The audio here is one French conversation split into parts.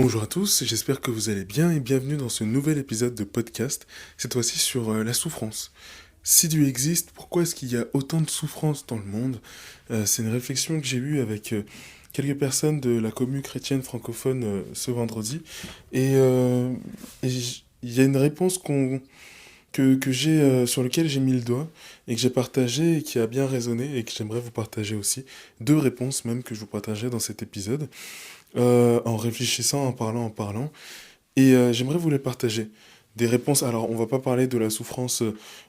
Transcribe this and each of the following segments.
Bonjour à tous, j'espère que vous allez bien et bienvenue dans ce nouvel épisode de podcast, cette fois-ci sur la souffrance. Si Dieu existe, pourquoi est-ce qu'il y a autant de souffrance dans le monde? C'est une réflexion que j'ai eue avec quelques personnes de la commune chrétienne francophone ce vendredi, et, il y a une réponse que j'ai sur laquelle j'ai mis le doigt et que j'ai partagé et qui a bien résonné et que j'aimerais vous partager aussi. Deux réponses même que je vous partagerai dans cet épisode, en réfléchissant, en parlant. Et j'aimerais vous les partager. Des réponses, alors on va pas parler de la souffrance,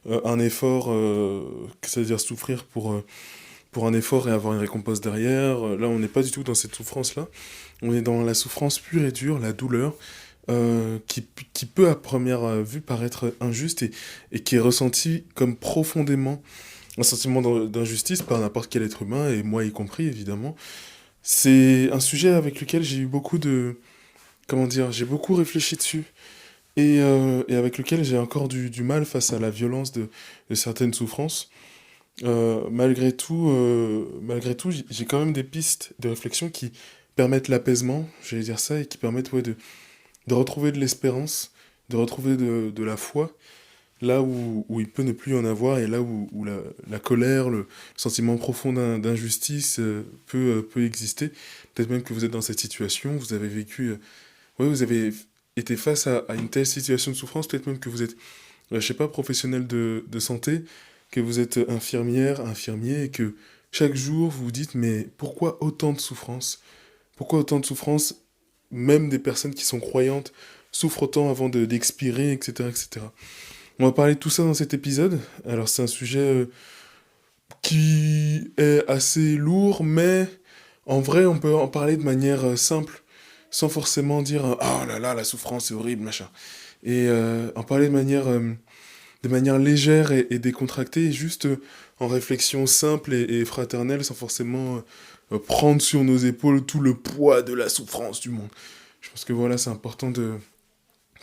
un effort, c'est-à-dire souffrir pour un effort et avoir une récompense derrière. Là, on n'est pas du tout dans cette souffrance-là. On est dans la souffrance pure et dure, la douleur, qui peut à première vue paraître injuste et qui est ressentie comme profondément un sentiment d'injustice par n'importe quel être humain, et moi y compris évidemment. C'est un sujet avec lequel j'ai eu beaucoup de... Comment dire? J'ai beaucoup réfléchi dessus et avec lequel j'ai encore du mal face à la violence de certaines souffrances. Malgré tout, j'ai quand même des pistes de réflexion qui permettent l'apaisement, j'allais dire ça, et qui permettent de retrouver de l'espérance, de retrouver de la foi, là où il peut ne plus y en avoir, et là où la colère, le sentiment profond d'injustice peut exister. Peut-être même que vous êtes dans cette situation, vous avez vécu, ouais, vous avez été face à une telle situation de souffrance, peut-être même que vous êtes, je sais pas, professionnel de santé, que vous êtes infirmière, infirmier, et que chaque jour vous vous dites, mais pourquoi autant de souffrance? Pourquoi autant de souffrance? Même des personnes qui sont croyantes souffrent autant avant d'expirer, etc., etc. On va parler de tout ça dans cet épisode. Alors c'est un sujet qui est assez lourd, mais en vrai on peut en parler de manière simple, sans forcément dire oh là là, la souffrance c'est horrible, machin. Et en parler de manière légère et décontractée, et juste en réflexion simple et fraternelle, sans forcément prendre sur nos épaules tout le poids de la souffrance du monde. Je pense que voilà, c'est important de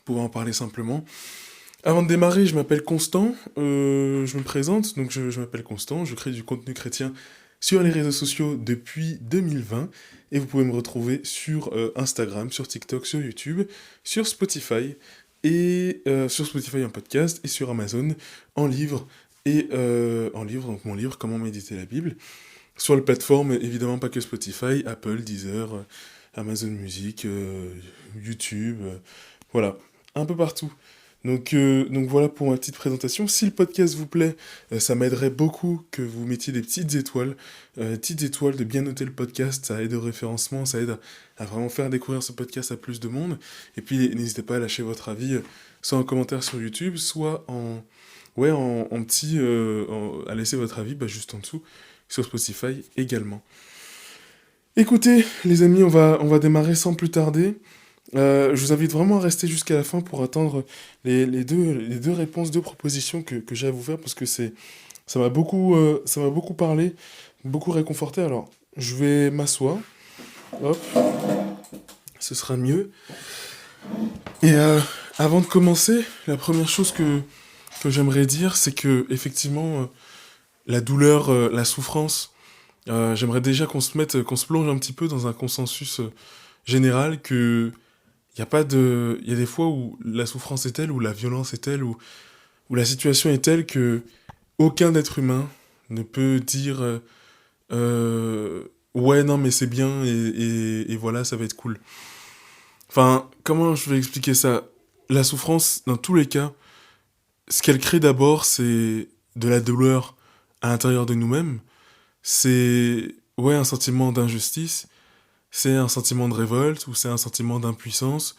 pouvoir en parler simplement. Avant de démarrer, je m'appelle Constant, je me présente, donc je m'appelle Constant, je crée du contenu chrétien sur les réseaux sociaux depuis 2020, et vous pouvez me retrouver sur Instagram, sur TikTok, sur YouTube, sur Spotify, et sur Spotify en podcast, et sur Amazon en livre, donc mon livre Comment méditer la Bible, sur les plateformes, évidemment pas que Spotify, Apple, Deezer, Amazon Music, YouTube, voilà, un peu partout. Donc voilà pour ma petite présentation. Si le podcast vous plaît, ça m'aiderait beaucoup que vous mettiez des petites étoiles, de bien noter le podcast, ça aide au référencement, ça aide à vraiment faire découvrir ce podcast à plus de monde. Et puis n'hésitez pas à lâcher votre avis, soit en commentaire sur YouTube, soit en petit, à laisser votre avis juste en dessous, sur Spotify également. Écoutez, les amis, on va démarrer sans plus tarder. Je vous invite vraiment à rester jusqu'à la fin pour attendre les deux réponses, deux propositions que j'ai à vous faire, parce que ça m'a beaucoup parlé, beaucoup réconforté. Alors, je vais m'asseoir, hop, ce sera mieux. Et avant de commencer, la première chose que j'aimerais dire, c'est que effectivement, la douleur, la souffrance, j'aimerais déjà qu'on se plonge un petit peu dans un consensus général que il y a des fois où la souffrance est telle, où la violence est telle, où la situation est telle que aucun être humain ne peut dire ouais, non, mais c'est bien et voilà, ça va être cool. Enfin, comment je vais expliquer ça? La souffrance, dans tous les cas, ce qu'elle crée d'abord, c'est de la douleur à l'intérieur de nous-mêmes. C'est, ouais, un sentiment d'injustice, c'est un sentiment de révolte, ou c'est un sentiment d'impuissance.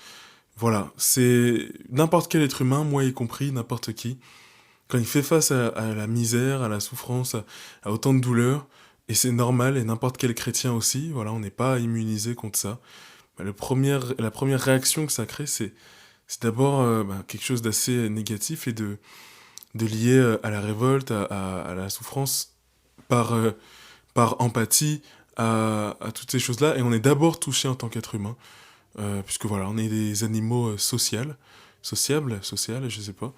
Voilà, c'est n'importe quel être humain, moi y compris, n'importe qui, quand il fait face à la misère, à la souffrance, à autant de douleurs, et c'est normal, et n'importe quel chrétien aussi, voilà, on n'est pas immunisé contre ça. La première réaction que ça crée, c'est d'abord quelque chose d'assez négatif, et de lier à la révolte, à la souffrance, par, euh, par empathie, à toutes ces choses-là, et on est d'abord touché en tant qu'être humain, puisque voilà, on est des animaux sociables, je sais pas.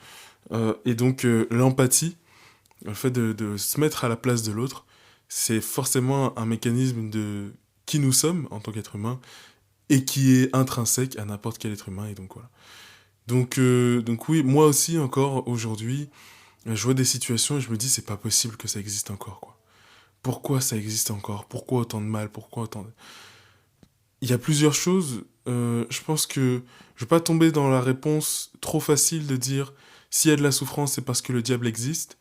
Et donc l'empathie, le fait de se mettre à la place de l'autre, c'est forcément un mécanisme de qui nous sommes en tant qu'être humain, et qui est intrinsèque à n'importe quel être humain, et donc voilà. Donc oui, moi aussi, encore aujourd'hui, je vois des situations et je me dis, c'est pas possible que ça existe encore, quoi. Pourquoi ça existe encore? Pourquoi autant de mal? Pourquoi autant de... Il y a plusieurs choses. Je pense que je vais pas tomber dans la réponse trop facile de dire s'il y a de la souffrance, c'est parce que le diable existe.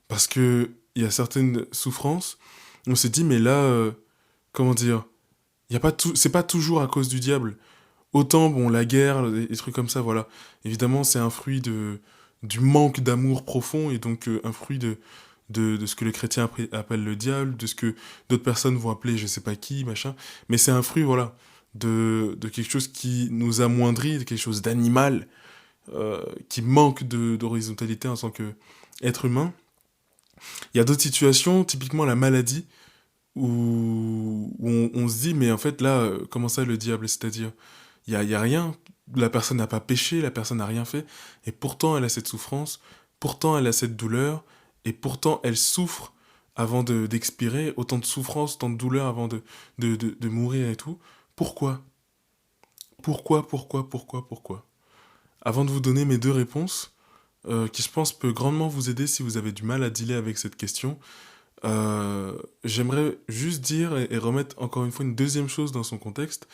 Parce que il y a certaines souffrances. On se dit, mais là, comment dire? Il y a pas tout, c'est pas toujours à cause du diable. Autant, bon, la guerre, des trucs comme ça, voilà. Évidemment, c'est un fruit du manque d'amour profond et donc un fruit de ce que les chrétiens appellent le diable, de ce que d'autres personnes vont appeler je sais pas qui, machin. Mais c'est un fruit, voilà, de quelque chose qui nous amoindrit, de quelque chose d'animal, qui manque d'horizontalité en tant qu'être humain. Il y a d'autres situations, typiquement la maladie, où on se dit, mais en fait, là, comment ça le diable? C'est-à-dire, il y a rien, la personne n'a pas péché, la personne n'a rien fait, et pourtant elle a cette souffrance, pourtant elle a cette douleur, et pourtant elle souffre avant d'expirer, autant de souffrance, autant de douleur avant de mourir et tout. Pourquoi? Pourquoi? Avant de vous donner mes deux réponses, qui je pense peut grandement vous aider si vous avez du mal à dealer avec cette question, j'aimerais juste dire et remettre encore une fois une deuxième chose dans son contexte.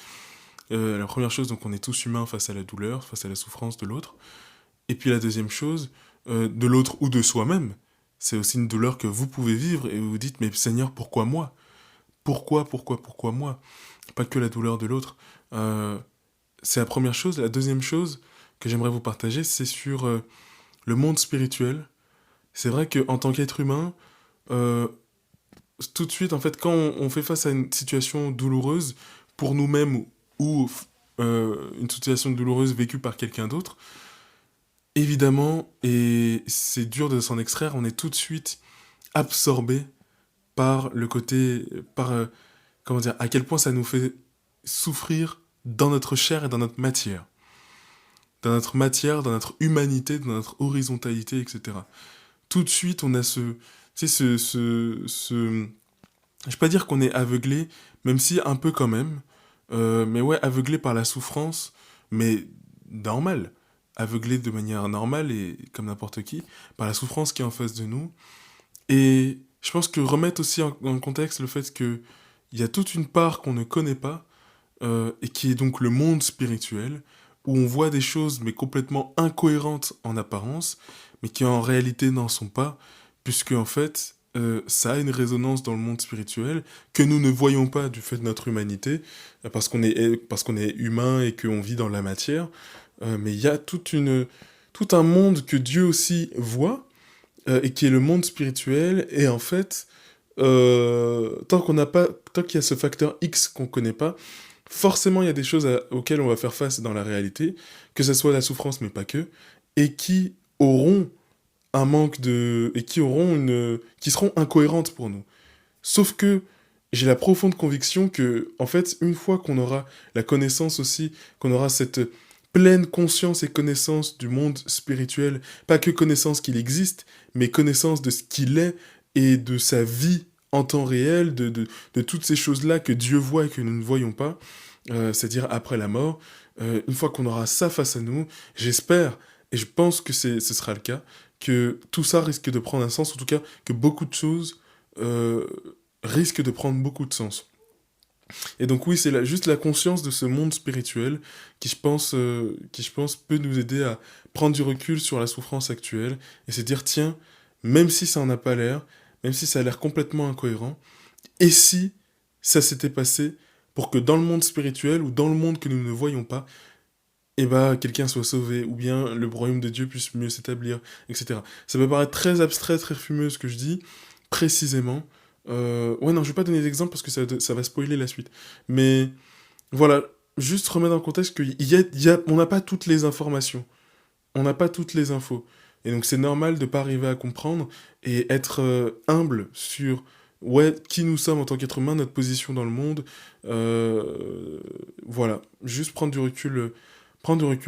La première chose, donc on est tous humains face à la douleur, face à la souffrance de l'autre. Et puis la deuxième chose, de l'autre ou de soi-même, c'est aussi une douleur que vous pouvez vivre et vous vous dites, mais Seigneur, pourquoi moi? Pourquoi moi? Pas que la douleur de l'autre. Euh, c'est la première chose. La deuxième chose que j'aimerais vous partager, c'est sur le monde spirituel. C'est vrai qu'en tant qu'être humain, euh, tout de suite, en fait, quand on fait face à une situation douloureuse, pour nous-mêmes ou une situation douloureuse vécue par quelqu'un d'autre, évidemment, et c'est dur de s'en extraire, on est tout de suite absorbé par le côté, par, comment dire, à quel point ça nous fait souffrir dans notre chair et dans notre matière. Dans notre matière, dans notre humanité, dans notre horizontalité, etc. Tout de suite, on a tu sais, je vais pas dire qu'on est aveuglé, même si un peu quand même, mais ouais, aveuglé par la souffrance, mais normal, aveuglé de manière normale et comme n'importe qui, par la souffrance qui est en face de nous. Et je pense que remettre aussi dans le contexte le fait que il y a toute une part qu'on ne connaît pas, et qui est donc le monde spirituel, où on voit des choses mais complètement incohérentes en apparence, mais qui en réalité n'en sont pas, puisque en fait, ça a une résonance dans le monde spirituel que nous ne voyons pas du fait de notre humanité, parce qu'on est humain et qu'on vit dans la matière, mais il y a tout un monde que Dieu aussi voit, et qui est le monde spirituel, et en fait, tant qu'il y a ce facteur X qu'on connaît pas, forcément, il y a des choses auxquelles on va faire face dans la réalité, que ce soit la souffrance, mais pas que, et qui auront un manque de... et qui seront incohérentes pour nous. Sauf que j'ai la profonde conviction que, en fait, une fois qu'on aura la connaissance aussi, qu'on aura cette pleine conscience et connaissance du monde spirituel, pas que connaissance qu'il existe, mais connaissance de ce qu'il est et de sa vie en temps réel, de toutes ces choses-là que Dieu voit et que nous ne voyons pas, c'est-à-dire après la mort, une fois qu'on aura ça face à nous, j'espère, et je pense que ce sera le cas, que tout ça risque de prendre un sens, en tout cas que beaucoup de choses euh, risquent de prendre beaucoup de sens. Et donc oui, c'est juste la conscience de ce monde spirituel qui, je pense, peut nous aider à prendre du recul sur la souffrance actuelle et se dire, tiens, même si ça en a pas l'air, même si ça a l'air complètement incohérent, et si ça s'était passé pour que dans le monde spirituel ou dans le monde que nous ne voyons pas, eh ben, quelqu'un soit sauvé, ou bien le royaume de Dieu puisse mieux s'établir, etc. Ça peut paraître très abstrait, très fumeux ce que je dis, précisément. Ouais, non, je vais pas donner d'exemple parce que ça va spoiler la suite. Mais voilà, juste remettre dans le contexte on n'a pas toutes les informations, on n'a pas toutes les infos. Et donc c'est normal de pas arriver à comprendre et être humble sur ouais, qui nous sommes en tant qu'être humain, notre position dans le monde. Voilà, juste prendre du recul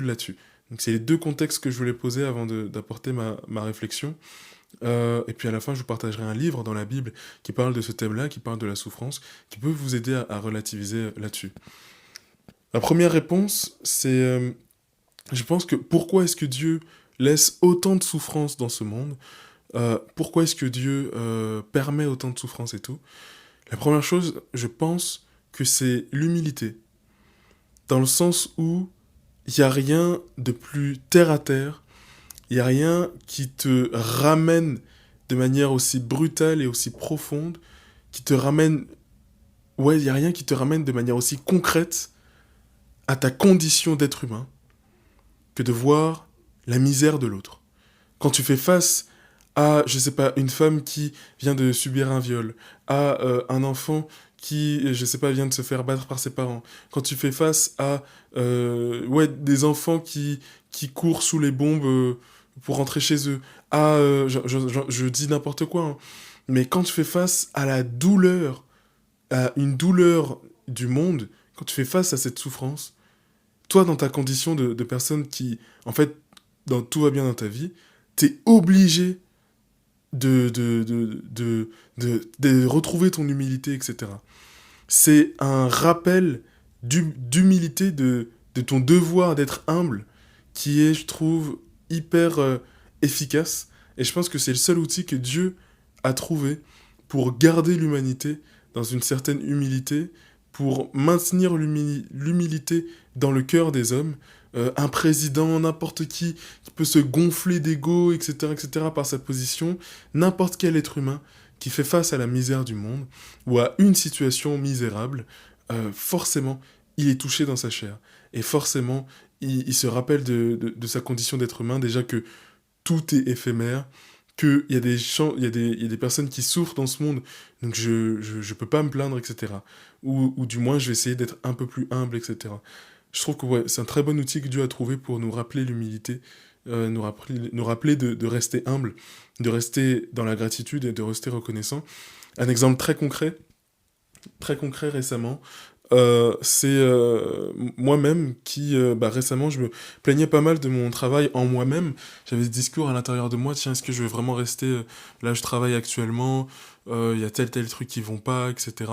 là-dessus. Donc c'est les deux contextes que je voulais poser avant d'apporter ma réflexion. Et puis à la fin, je vous partagerai un livre dans la Bible qui parle de ce thème-là, qui parle de la souffrance, qui peut vous aider à relativiser là-dessus. La première réponse, c'est, je pense que pourquoi est-ce que Dieu laisse autant de souffrance dans ce monde? Pourquoi est-ce que Dieu permet autant de souffrance et tout? La première chose, je pense que c'est l'humilité. Dans le sens où il n'y a rien de plus terre à terre, il n'y a rien qui te ramène de manière aussi brutale et aussi profonde, qui te ramène... Ouais, il n'y a rien qui te ramène de manière aussi concrète à ta condition d'être humain que de voir la misère de l'autre. Quand tu fais face à, je sais pas, une femme qui vient de subir un viol, à un enfant qui, je sais pas, vient de se faire battre par ses parents, quand tu fais face à ouais, des enfants qui courent sous les bombes pour rentrer chez eux, à, je dis n'importe quoi, hein, mais quand tu fais face à la douleur, à une douleur du monde, quand tu fais face à cette souffrance, toi, dans ta condition de personne qui, en fait, dans tout va bien dans ta vie, t'es obligé de retrouver ton humilité, etc. C'est un rappel d'humilité, de ton devoir d'être humble, qui est, je trouve, hyper efficace. Et je pense que c'est le seul outil que Dieu a trouvé pour garder l'humanité dans une certaine humilité, pour maintenir l'humilité dans le cœur des hommes. Un président, n'importe qui peut se gonfler d'ego, etc., etc., par sa position, n'importe quel être humain qui fait face à la misère du monde ou à une situation misérable, forcément, il est touché dans sa chair. Et forcément, il se rappelle de sa condition d'être humain, déjà que tout est éphémère, qu'il y a des gens, il y a des personnes qui souffrent dans ce monde, donc je peux pas me plaindre, etc. Ou du moins, je vais essayer d'être un peu plus humble, etc. Je trouve que ouais, c'est un très bon outil que Dieu a trouvé pour nous rappeler l'humilité, nous rappeler de rester humble, de rester dans la gratitude et de rester reconnaissant. Un exemple très concret récemment, c'est moi-même qui, récemment, je me plaignais pas mal de mon travail en moi-même. J'avais ce discours à l'intérieur de moi, tiens, est-ce que je vais vraiment rester là, je travaille actuellement, il y a tel truc qui vont pas, etc.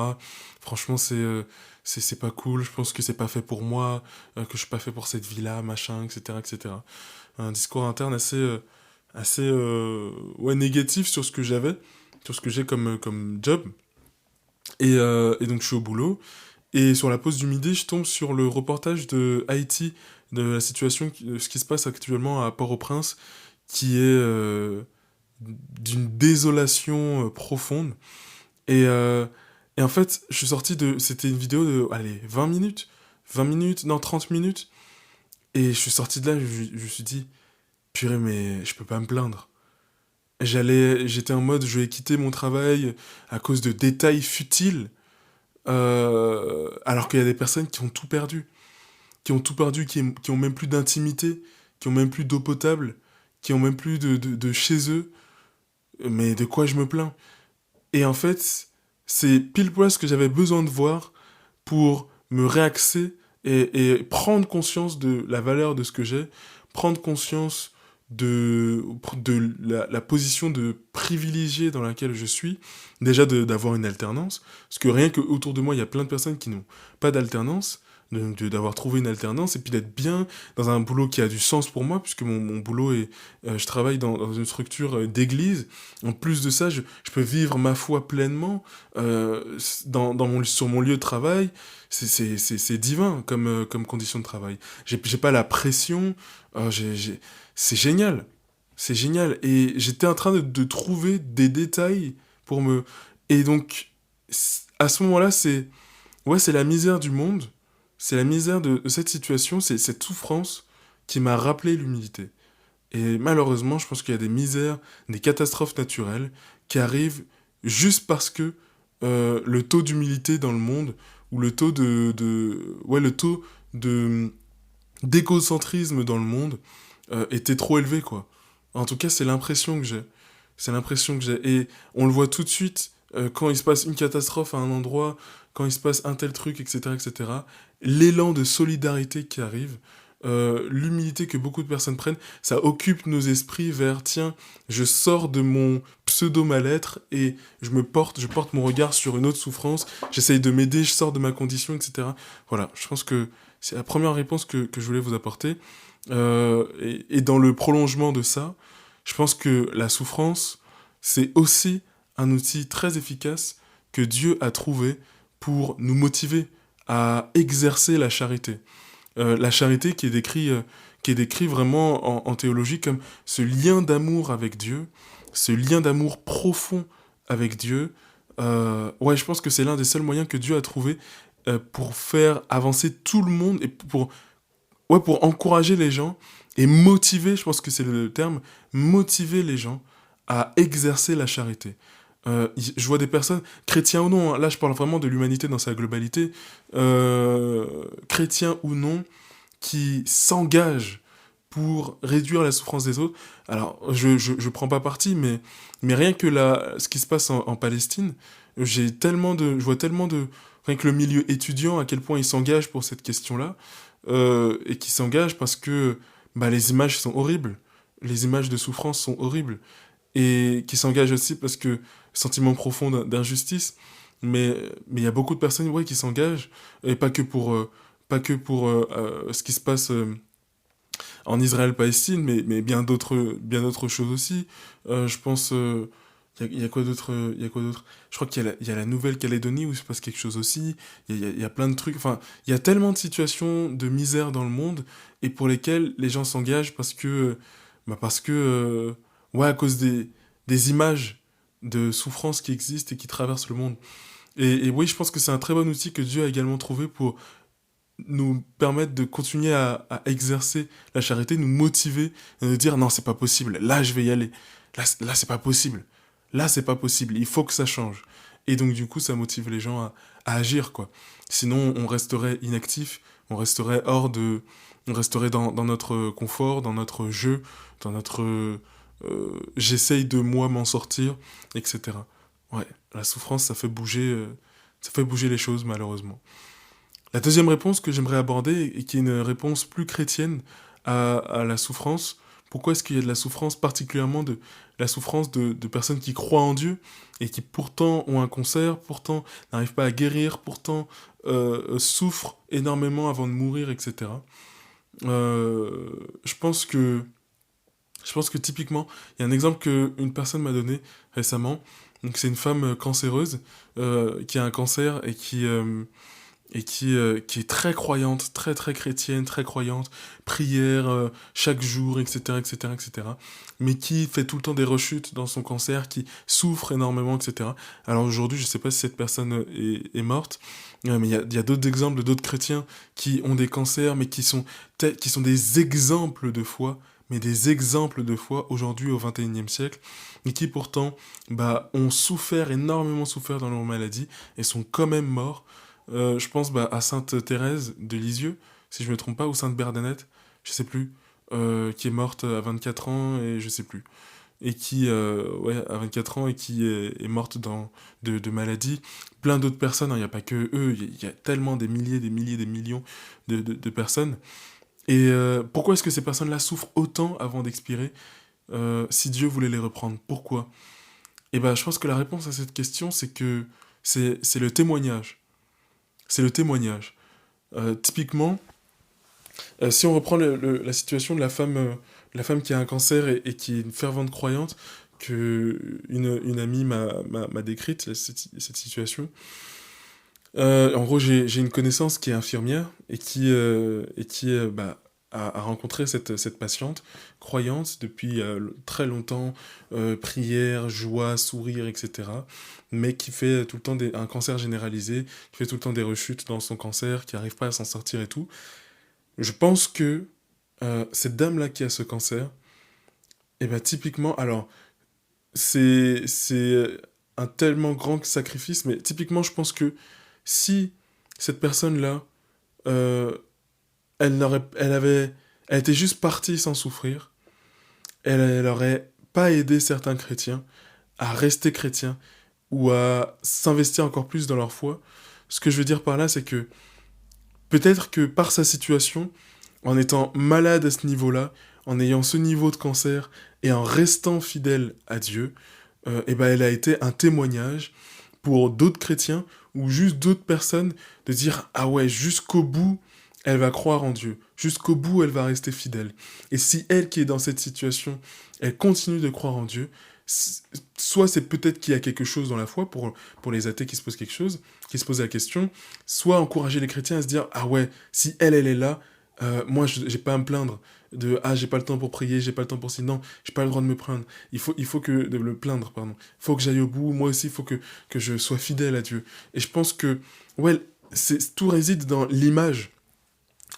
Franchement, c'est pas cool, je pense que c'est pas fait pour moi, que je suis pas fait pour cette vie-là, machin, etc., etc. Un discours interne assez ouais, négatif sur ce que j'avais, sur ce que j'ai comme job. Et donc je suis au boulot. Et sur la pause du midi, je tombe sur le reportage de Haïti, de la situation, de ce qui se passe actuellement à Port-au-Prince, qui est d'une désolation profonde. Et, euh, et en fait, je suis sorti de... C'était une vidéo de, allez, 20 minutes 20 minutes, non, 30 minutes. Et je suis sorti de là, je me suis dit, purée, mais je peux pas me plaindre. J'étais en mode, je vais quitter mon travail à cause de détails futiles, alors qu'il y a des personnes qui ont tout perdu, qui ont même plus d'intimité, qui ont même plus d'eau potable, qui ont même plus de chez eux. Mais de quoi je me plains? Et en fait, c'est pile poil ce que j'avais besoin de voir pour me réaxer et prendre conscience de la valeur de ce que j'ai, prendre conscience de la position de privilégié dans laquelle je suis, déjà d'avoir une alternance, parce que rien que autour de moi, il y a plein de personnes qui n'ont pas d'alternance, donc d'avoir trouvé une alternance, et puis d'être bien dans un boulot qui a du sens pour moi, puisque mon boulot est... je travaille dans une structure d'église, en plus de ça, je peux vivre ma foi pleinement sur mon lieu de travail, c'est divin comme condition de travail. J'ai pas la pression, c'est génial. C'est génial. Et j'étais en train de trouver des détails pour me... Et donc, à ce moment-là, c'est... Ouais, c'est la misère du monde. C'est la misère de cette situation, c'est cette souffrance qui m'a rappelé l'humilité. Et malheureusement, je pense qu'il y a des misères, des catastrophes naturelles qui arrivent juste parce que le taux d'humilité dans le monde, ou le taux de d'égocentrisme dans le monde était trop élevé, quoi. En tout cas, c'est l'impression que j'ai. C'est l'impression que j'ai. Et on le voit tout de suite quand il se passe une catastrophe à un endroit, quand il se passe un tel truc, etc., etc. L'élan de solidarité qui arrive, l'humilité que beaucoup de personnes prennent, ça occupe nos esprits vers, tiens, je sors de mon pseudo-mal-être et je porte mon regard sur une autre souffrance, j'essaye de m'aider, je sors de ma condition, etc. Voilà, je pense que C'est la première réponse que je voulais vous apporter. Et dans le prolongement de ça, je pense que la souffrance, c'est aussi un outil très efficace que Dieu a trouvé pour nous motiver à exercer la charité. La charité qui est décrit vraiment en théologie comme ce lien d'amour avec Dieu, ce lien d'amour profond avec Dieu. Ouais, je pense que c'est l'un des seuls moyens que Dieu a trouvé pour faire avancer tout le monde et ouais, pour encourager les gens et motiver, je pense que c'est le terme, motiver les gens à exercer la charité. Je vois des personnes, chrétiens ou non, hein, là je parle vraiment de l'humanité dans sa globalité, chrétiens ou non, qui s'engagent pour réduire la souffrance des autres. Alors, je prends pas parti, mais rien que ce qui se passe en Palestine, je vois tellement de, rien que le milieu étudiant, à quel point il s'engage pour cette question-là, et qui s'engage parce que bah, les images sont horribles, les images de souffrance sont horribles, et qui s'engage aussi parce que sentiment profond d'injustice, mais il y a beaucoup de personnes ouais, qui s'engagent, et pas que pour ce qui se passe en Israël-Palestine, mais bien d'autres choses aussi. Je pense, il y a quoi d'autre il y a quoi d'autre. Je crois il y a la Nouvelle-Calédonie où il se passe quelque chose aussi. Il y a plein de trucs. Enfin, il y a tellement de situations de misère dans le monde et pour lesquelles les gens s'engagent parce que, ouais, à cause des images de souffrance qui existent et qui traversent le monde. Et oui, je pense que c'est un très bon outil que Dieu a également trouvé pour nous permettre de continuer à exercer la charité, nous motiver, et nous dire non, c'est pas possible, là je vais y aller, là c'est pas possible, là c'est pas possible, il faut que ça change. Et donc du coup, ça motive les gens à agir, quoi. Sinon, on resterait inactif, on resterait dans notre confort, dans notre jeu, dans notre j'essaye de moi m'en sortir, etc. Ouais, la souffrance, ça fait bouger les choses malheureusement. La deuxième réponse que j'aimerais aborder, et qui est une réponse plus chrétienne à la souffrance, pourquoi est-ce qu'il y a de la souffrance, particulièrement de la souffrance de personnes qui croient en Dieu et qui pourtant ont un cancer, pourtant n'arrivent pas à guérir, pourtant souffrent énormément avant de mourir, etc. Euh, je pense que, je pense que typiquement, il y a un exemple qu'une personne m'a donné récemment. Donc c'est une femme cancéreuse qui a un cancer et qui est très croyante, très très chrétienne, très croyante, prière chaque jour, etc., etc., etc., mais qui fait tout le temps des rechutes dans son cancer, qui souffre énormément, etc. Alors aujourd'hui, je ne sais pas si cette personne est morte, mais il y a d'autres exemples d'autres chrétiens qui ont des cancers, mais qui sont des exemples de foi, mais des exemples de foi aujourd'hui au XXIe siècle, et qui pourtant bah, ont souffert, énormément souffert dans leur maladie, et sont quand même morts. Je pense bah, à Sainte Thérèse de Lisieux, si je me trompe pas, ou Sainte Bernadette, je sais plus, qui est morte à 24 ans et je sais plus. Et qui, ouais, à 24 ans et qui est morte de maladie. Plein d'autres personnes, il n'y a pas que eux, il y a tellement des milliers, des millions de personnes. Et pourquoi est-ce que ces personnes-là souffrent autant avant d'expirer si Dieu voulait les reprendre? Pourquoi? Et ben, je pense que la réponse à cette question, c'est que c'est le témoignage. C'est le témoignage. Typiquement, si on reprend la situation de la femme qui a un cancer et qui est une fervente croyante, que une amie m'a décrite, cette situation. En gros, j'ai une connaissance qui est infirmière et qui bah, a rencontré cette patiente croyante depuis très longtemps, prière, joie, sourire, etc. Mais qui fait tout le temps un cancer généralisé, qui fait tout le temps des rechutes dans son cancer, qui n'arrive pas à s'en sortir et tout. Je pense que cette dame-là qui a ce cancer, et ben typiquement, alors c'est un tellement grand sacrifice, mais typiquement, je pense que si cette personne-là, euh, elle était juste partie sans souffrir, elle aurait pas aidé certains chrétiens à rester chrétiens ou à s'investir encore plus dans leur foi. Ce que je veux dire par là, c'est que peut-être que par sa situation, en étant malade à ce niveau-là, en ayant ce niveau de cancer et en restant fidèle à Dieu, et ben elle a été un témoignage pour d'autres chrétiens ou juste d'autres personnes de dire ah ouais jusqu'au bout elle va croire en Dieu. Jusqu'au bout, elle va rester fidèle. Et si elle qui est dans cette situation, elle continue de croire en Dieu, soit c'est peut-être qu'il y a quelque chose dans la foi pour les athées qui se posent quelque chose, qui se posent la question, soit encourager les chrétiens à se dire, ah ouais, si elle est là, moi j'ai pas à me plaindre de ah j'ai pas le temps pour prier, j'ai pas le temps pour ci, non, j'ai pas le droit de me plaindre. Il faut que de me plaindre, pardon. Il faut que j'aille au bout, moi aussi il faut que je sois fidèle à Dieu. Et je pense que ouais, tout réside dans l'image.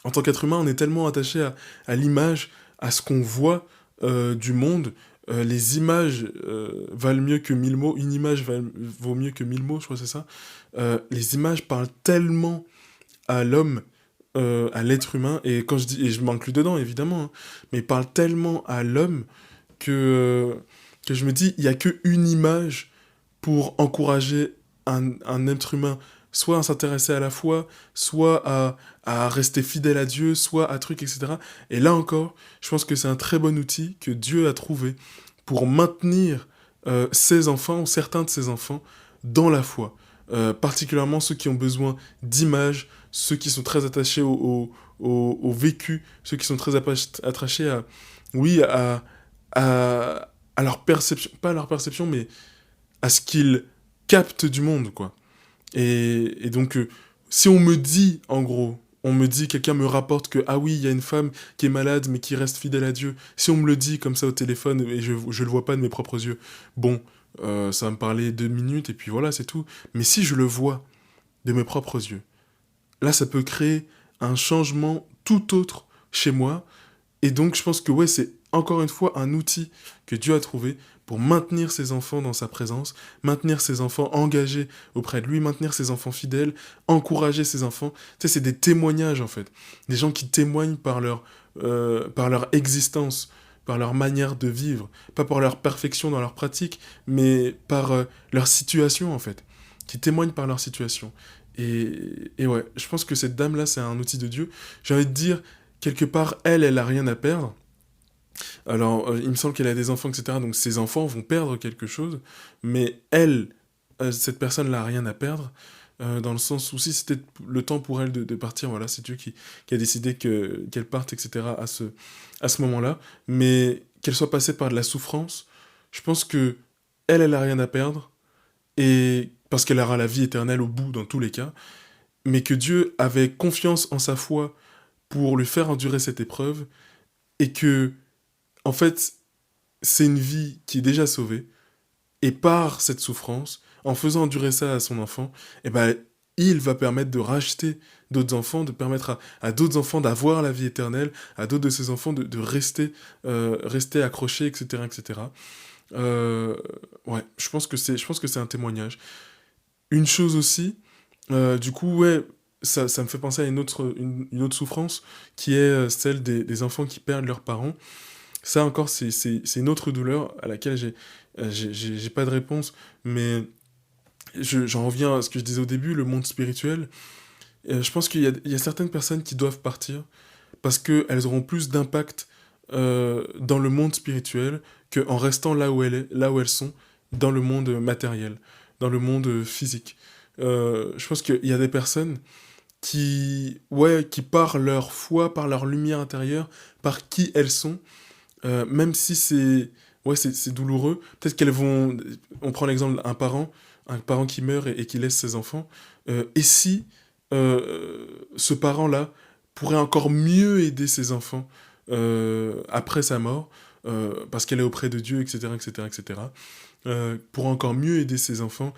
En tant qu'être humain, on est tellement attaché à l'image, à ce qu'on voit du monde. Les images valent mieux que mille mots. Une image vaut mieux que mille mots, je crois que c'est ça. Les images parlent tellement à l'homme, à l'être humain, et quand je dis, et je m'inclus dedans évidemment, hein, mais parlent tellement à l'homme que je me dis, il n'y a qu'une image pour encourager un être humain, soit à s'intéresser à la foi, soit à rester fidèle à Dieu, soit à truc, etc. Et là encore, je pense que c'est un très bon outil que Dieu a trouvé pour maintenir ses enfants, ou certains de ses enfants, dans la foi. Particulièrement ceux qui ont besoin d'images, ceux qui sont très attachés au vécu, ceux qui sont très attachés à, oui, à leur perception, pas à leur perception, mais à ce qu'ils captent du monde, quoi. Et donc, si on me dit, en gros, on me dit, quelqu'un me rapporte que, ah oui, il y a une femme qui est malade, mais qui reste fidèle à Dieu, si on me le dit comme ça au téléphone, et je le vois pas de mes propres yeux, bon, ça va me parler 2 minutes, et puis voilà, c'est tout. Mais si je le vois de mes propres yeux, là, ça peut créer un changement tout autre chez moi, et donc, je pense que ouais, c'est encore une fois un outil que Dieu a trouvé pour maintenir ses enfants dans sa présence, maintenir ses enfants engagés auprès de lui, maintenir ses enfants fidèles, encourager ses enfants. Tu sais, c'est des témoignages en fait. Des gens qui témoignent par leur existence, par leur manière de vivre, pas par leur perfection dans leur pratique, mais par leur situation en fait. Qui témoignent par leur situation. Et ouais, je pense que cette dame-là, c'est un outil de Dieu. J'ai envie de dire, quelque part, elle a rien à perdre. Alors, il me semble qu'elle a des enfants, etc. Donc, ses enfants vont perdre quelque chose. Mais elle, cette personne-là, a rien à perdre. Dans le sens où si c'était le temps pour elle de partir, voilà, c'est Dieu qui a décidé qu'elle parte, etc. à ce moment-là. Mais qu'elle soit passée par de la souffrance, je pense que elle a rien à perdre. Et parce qu'elle aura la vie éternelle au bout, dans tous les cas. Mais que Dieu avait confiance en sa foi pour lui faire endurer cette épreuve, et que, en fait, c'est une vie qui est déjà sauvée, et par cette souffrance, en faisant endurer ça à son enfant, eh ben, il va permettre de racheter d'autres enfants, de permettre à d'autres enfants d'avoir la vie éternelle, à d'autres de ses enfants de rester accrochés, etc., etc. Euh, ouais, je pense que c'est un témoignage. Une chose aussi, du coup, ouais, ça me fait penser à une autre souffrance, qui est celle des enfants qui perdent leurs parents. Ça encore, c'est une autre douleur à laquelle j'ai pas de réponse, mais j'en reviens à ce que je disais au début, le monde spirituel. Je pense qu'il y a certaines personnes qui doivent partir parce qu'elles auront plus d'impact dans le monde spirituel qu'en restant là où elles sont, dans le monde matériel, dans le monde physique. Je pense qu'il y a des personnes ouais, qui par leur foi, par leur lumière intérieure, par qui elles sont, même si ouais, c'est douloureux, peut-être qu'elles vont, on prend l'exemple d'un un parent qui meurt et qui laisse ses enfants, et si ce parent-là pourrait encore mieux aider ses enfants après sa mort, parce qu'elle est auprès de Dieu, etc., etc., etc., pour encore mieux aider ses enfants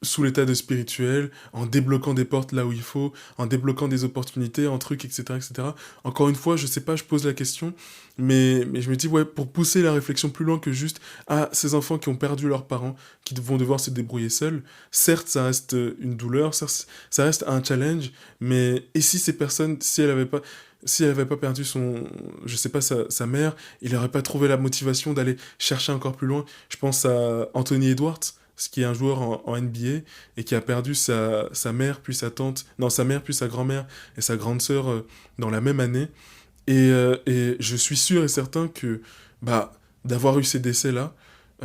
sous l'état de spirituel, en débloquant des portes là où il faut, en débloquant des opportunités, en trucs, etc., etc. Encore une fois, je sais pas, je pose la question, mais je me dis, ouais, pour pousser la réflexion plus loin que juste, ah, ces enfants qui ont perdu leurs parents, qui vont devoir se débrouiller seuls, certes, ça reste une douleur, certes, ça reste un challenge, mais et si ces personnes, si elle avait pas perdu je sais pas, sa mère, il aurait pas trouvé la motivation d'aller chercher encore plus loin. Je pense à Anthony Edwards, ce qui est un joueur en NBA, et qui a perdu sa mère, puis sa tante, non, sa mère, puis sa grand-mère, et sa grande sœur dans la même année. Et je suis sûr et certain que, bah, d'avoir eu ces décès-là,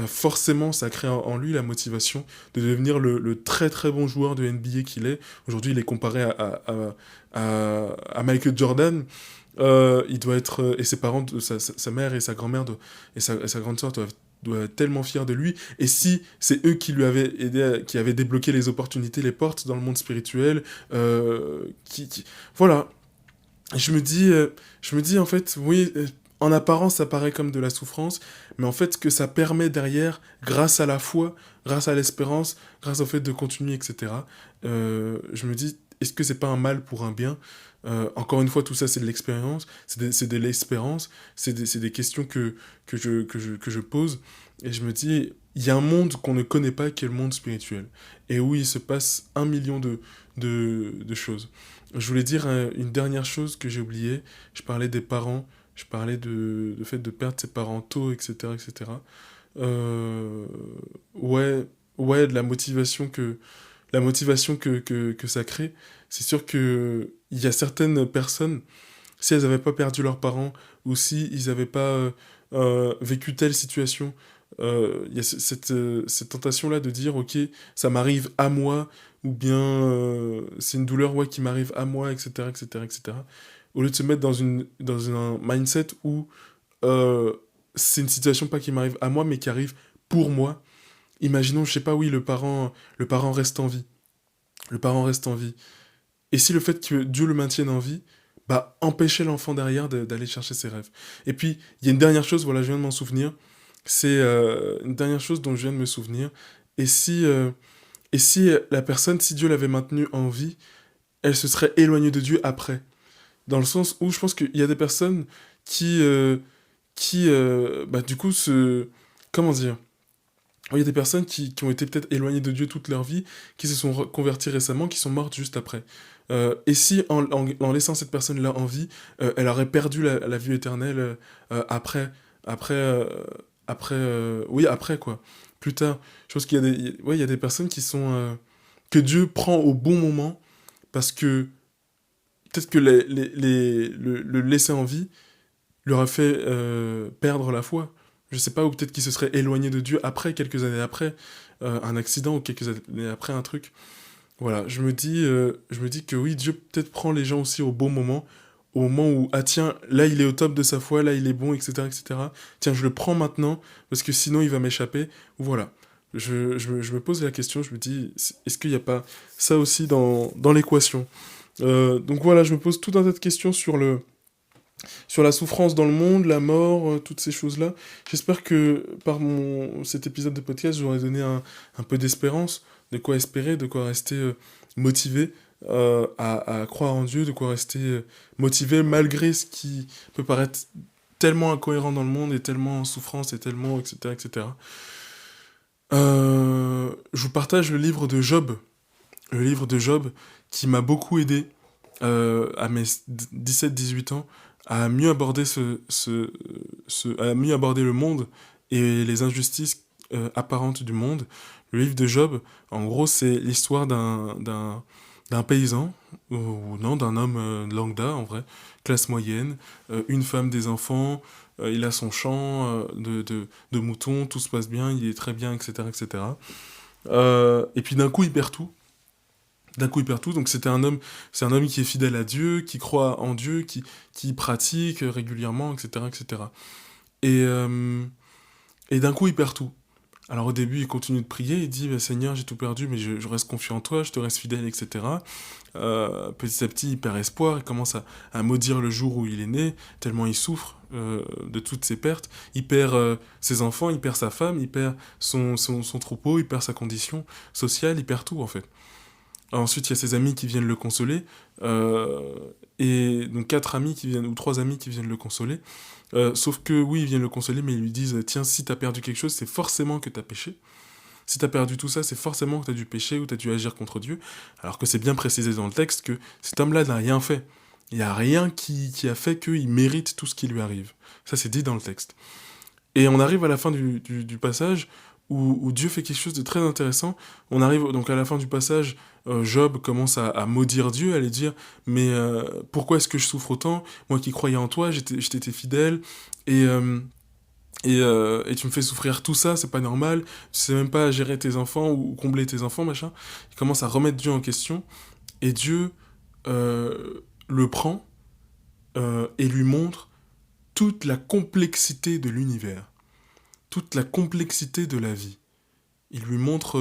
forcément, ça crée en lui la motivation de devenir le très très bon joueur de NBA qu'il est. Aujourd'hui, il est comparé à Michael Jordan. Il doit être et ses parents, sa mère et sa grand-mère et sa grande sœur doivent être tellement fiers de lui. Et si c'est eux qui lui avaient aidé, qui avaient débloqué les opportunités, les portes dans le monde spirituel, voilà. Je me dis en fait, oui, en apparence ça paraît comme de la souffrance, mais en fait ce que ça permet derrière, grâce à la foi, grâce à l'espérance, grâce au fait de continuer, etc. Je me dis, est-ce que c'est pas un mal pour un bien? Encore une fois, tout ça c'est de l'expérience, c'est de l'espérance, c'est des questions que je pose, et je me dis, il y a un monde qu'on ne connaît pas qui est le monde spirituel, et où il se passe un million de choses. Je voulais dire une dernière chose que j'ai oubliée. Je parlais des parents, je parlais de fait de perdre ses parents tôt, etc., etc. Euh, ouais, ouais, de la motivation que ça crée. C'est sûr que il y a certaines personnes, si elles n'avaient pas perdu leurs parents, ou si ils n'avaient pas vécu telle situation, il y a cette tentation-là de dire, ok, ça m'arrive à moi, ou bien c'est une douleur ouais, qui m'arrive à moi, etc., etc., etc. Au lieu de se mettre dans un mindset où euh, c'est une situation pas qui m'arrive à moi, mais qui arrive pour moi. Imaginons, je sais pas, oui, le parent reste en vie. Le parent reste en vie. Et si le fait que Dieu le maintienne en vie, bah, empêcher l'enfant derrière d'aller chercher ses rêves. Et puis, il y a une dernière chose, voilà, je viens de m'en souvenir. C'est une dernière chose dont je viens de me souvenir. Et et si la personne, si Dieu l'avait maintenue en vie, elle se serait éloignée de Dieu après. Dans le sens où je pense qu'il y a des personnes bah, du coup, comment dire? Il y a des personnes qui ont été peut-être éloignées de Dieu toute leur vie, qui se sont converties récemment, qui sont mortes juste après. Et si en laissant cette personne-là en vie, elle aurait perdu la vie éternelle après, après, euh, oui, après quoi, plus tard. Je pense qu'il y a ouais, il y a des personnes qui sont que Dieu prend au bon moment parce que peut-être que le laisser en vie lui aurait fait perdre la foi. Je sais pas, ou peut-être qu'il se serait éloigné de Dieu après, quelques années après, un accident, ou quelques années après un truc. Voilà, je me dis que oui, Dieu peut-être prend les gens aussi au moment où, ah tiens, là il est au top de sa foi, là il est bon, etc., etc. Tiens, je le prends maintenant, parce que sinon il va m'échapper. Voilà. Je me pose la question, je me dis, est-ce qu'il n'y a pas ça aussi dans l'équation? Donc voilà, je me pose tout un tas de questions sur la souffrance dans le monde, la mort, toutes ces choses-là. J'espère que par cet épisode de podcast, j'aurais donné un peu d'espérance, de quoi espérer, de quoi rester motivé à croire en Dieu, de quoi rester motivé malgré ce qui peut paraître tellement incohérent dans le monde et tellement en souffrance et tellement, etc., etc. Je vous partage le livre de Job, le livre de Job qui m'a beaucoup aidé à mes 17-18 ans à mieux aborder à mieux aborder le monde et les injustices apparentes du monde. Le livre de Job, en gros, c'est l'histoire d'un paysan, ou non, d'un homme lambda, en vrai, classe moyenne, une femme, des enfants, il a son champ de moutons, tout se passe bien, il est très bien, etc., etc. Et puis d'un coup, il perd tout. D'un coup, il perd tout. Donc c'est un homme qui est fidèle à Dieu, qui croit en Dieu, qui pratique régulièrement, etc., etc. Et, euh, et d'un coup, il perd tout. Alors au début, il continue de prier, il dit, bah, Seigneur, j'ai tout perdu, mais je reste confiant en toi, je te reste fidèle, etc. Petit à petit, il perd espoir, il commence à maudire le jour où il est né, tellement il souffre de toutes ses pertes. Il perd ses enfants, il perd sa femme, il perd son troupeau, il perd sa condition sociale, il perd tout en fait. Ensuite, il y a ses amis qui viennent le consoler, et donc quatre amis qui viennent, ou trois amis qui viennent le consoler. Sauf que oui, ils viennent le consoler, mais ils lui disent, tiens, si t'as perdu quelque chose, c'est forcément que t'as péché. Si t'as perdu tout ça, c'est forcément que t'as dû pécher ou t'as dû agir contre Dieu. Alors que c'est bien précisé dans le texte que cet homme-là n'a rien fait. Il n'y a rien qui a fait qu'il mérite tout ce qui lui arrive. Ça, c'est dit dans le texte. Et on arrive à la fin du passage où Dieu fait quelque chose de très intéressant. On arrive donc à la fin du passage, Job commence à maudire Dieu, à lui dire, mais pourquoi est-ce que je souffre autant? Moi qui croyais en toi, je t'étais fidèle. Et, et tu me fais souffrir tout ça, c'est pas normal, tu sais même pas gérer tes enfants ou combler tes enfants, machin. Il commence à remettre Dieu en question, et Dieu le prend et lui montre toute la complexité de l'univers, toute la complexité de la vie. Il lui montre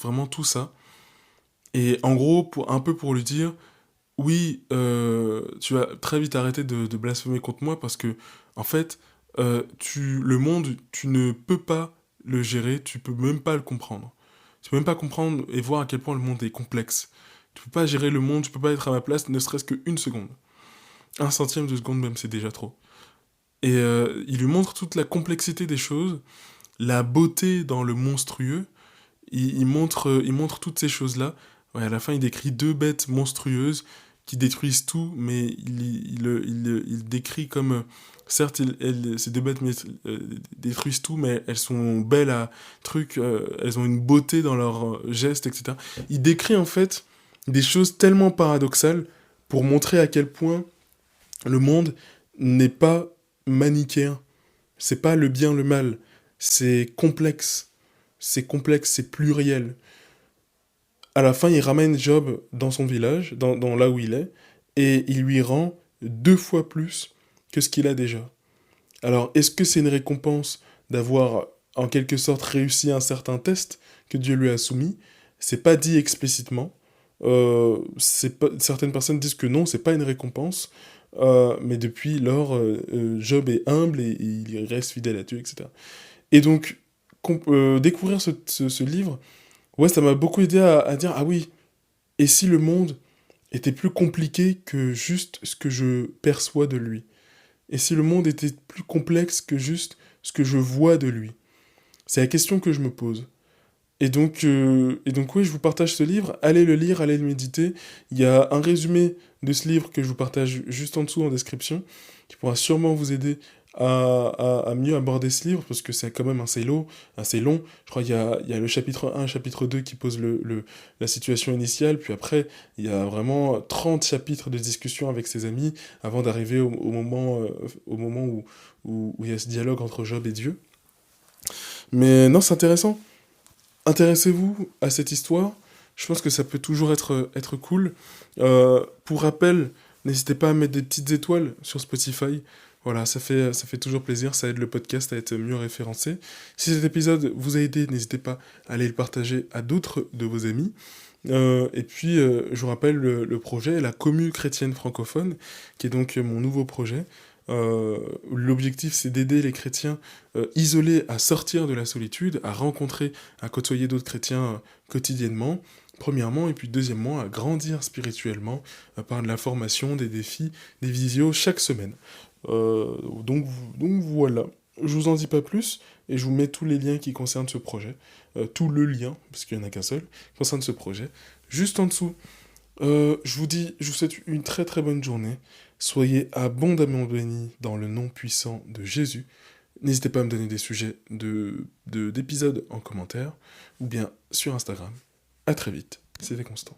vraiment tout ça. Et en gros, un peu pour lui dire, oui, tu vas très vite arrêter de blasphémer contre moi parce que, en fait, le monde, tu ne peux pas le gérer, tu peux même pas le comprendre. Tu peux même pas comprendre et voir à quel point le monde est complexe. Tu peux pas gérer le monde, tu peux pas être à ma place, ne serait-ce qu'une seconde. Un centième de seconde même, c'est déjà trop. Et il lui montre toute la complexité des choses, la beauté dans le monstrueux. Il montre toutes ces choses-là. Ouais, à la fin, il décrit deux bêtes monstrueuses qui détruisent tout, mais il décrit comme... certes, ces deux bêtes détruisent tout, mais elles sont belles à truc, elles ont une beauté dans leurs gestes, etc. Il décrit en fait des choses tellement paradoxales pour montrer à quel point le monde n'est pas manichéen. C'est pas le bien, le mal. C'est complexe. C'est complexe, c'est pluriel. À la fin, il ramène Job dans son village, dans là où il est, et il lui rend 2 fois plus que ce qu'il a déjà. Alors, est-ce que c'est une récompense d'avoir, en quelque sorte, réussi un certain test que Dieu lui a soumis? C'est pas dit explicitement. Certaines personnes disent que non, c'est pas une récompense. Mais depuis lors, Job est humble et il reste fidèle à Dieu, etc. Et donc, découvrir ce livre, ouais, ça m'a beaucoup aidé à dire, ah oui, et si le monde était plus compliqué que juste ce que je perçois de lui? Et si le monde était plus complexe que juste ce que je vois de lui? C'est la question que je me pose. Et donc oui, je vous partage ce livre. Allez le lire, allez le méditer. Il y a un résumé de ce livre que je vous partage juste en dessous en description, qui pourra sûrement vous aider à mieux aborder ce livre, parce que c'est quand même assez long. Assez long. Je crois qu'il y a le chapitre 1, chapitre 2 qui pose la situation initiale, puis après, il y a vraiment 30 chapitres de discussion avec ses amis, avant d'arriver au moment où il y a ce dialogue entre Job et Dieu. Mais non, c'est intéressant. Intéressez-vous à cette histoire, je pense que ça peut toujours être cool. Pour rappel, n'hésitez pas à mettre des petites étoiles sur Spotify. Voilà, ça fait toujours plaisir, ça aide le podcast à être mieux référencé. Si cet épisode vous a aidé, n'hésitez pas à aller le partager à d'autres de vos amis. Et puis, je vous rappelle le projet, la Commu chrétienne francophone, qui est donc mon nouveau projet. L'objectif, c'est d'aider les chrétiens isolés à sortir de la solitude, à rencontrer, à côtoyer d'autres chrétiens quotidiennement, premièrement, et puis deuxièmement, à grandir spirituellement par de la formation, des défis, des visios chaque semaine. Donc voilà, je vous en dis pas plus, et je vous mets tous les liens qui concernent ce projet, tout le lien, parce qu'il n'y en a qu'un seul, qui concerne ce projet, juste en dessous. Je vous souhaite une très très bonne journée. Soyez abondamment bénis dans le nom puissant de Jésus. N'hésitez pas à me donner des sujets d'épisodes en commentaire ou bien sur Instagram. À très vite, c'était Constant.